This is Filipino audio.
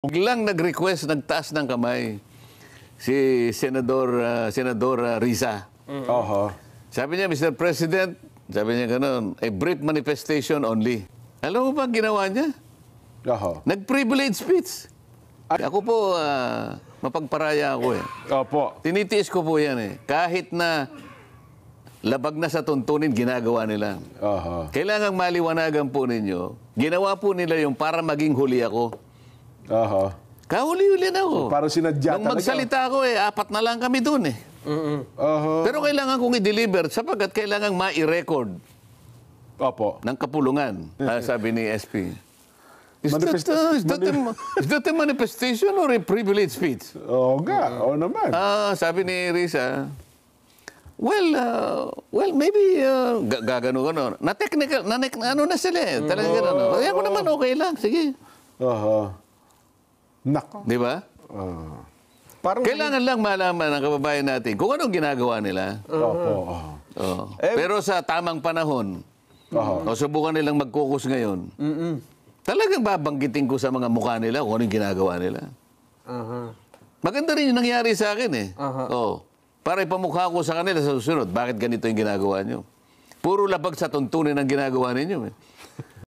Biglang nag-request, nagtaas ng kamay si Senador Risa. Oho. Sabi niya, Mr. President, sabi niya gano'n, a brief manifestation only. Alam mo ba ang ginawa niya? Oho. Nag-privilege speech. Ako po, mapagparaya ako eh. Opo. Tinitiis ko po yan eh. Kahit na labag na sa tuntunin, ginagawa nila. Oho. Kailangang maliwanagan po ninyo. Ginawa po nila yung para maging huli ako. Oho. Kahuli-huli na ako. Parang sinadya Nung talaga. magsalita ako 4 na lang kami dun eh. Oho. Pero kailangan kong i-deliver sapagkat kailangan ma-i-record Opo. ng kapulungan, sabi ni SP. Is that a manifestation or a privilege speech? Oo nga. Oo naman. Sabi ni Risa, well, maybe gagano. Na-technical, ano na sila eh. Talagang gano'n. Ay, ako naman okay lang. Sige. Oho. Nako. Di ba? Parang Kailangan lang malaman ng kababayan natin kung anong ginagawa nila. Opo. Oo. Pero sa tamang panahon, o subukan nilang mag-caucus ngayon, talagang babanggitin ko sa mga mukha nila kung anong ginagawa nila. Maganda rin yung nangyari sa akin eh. Oo. Para ipamukha ko sa kanila sa susunod, bakit ganito yung ginagawa nyo? Puro labag sa tuntunin ang ginagawa ninyo eh.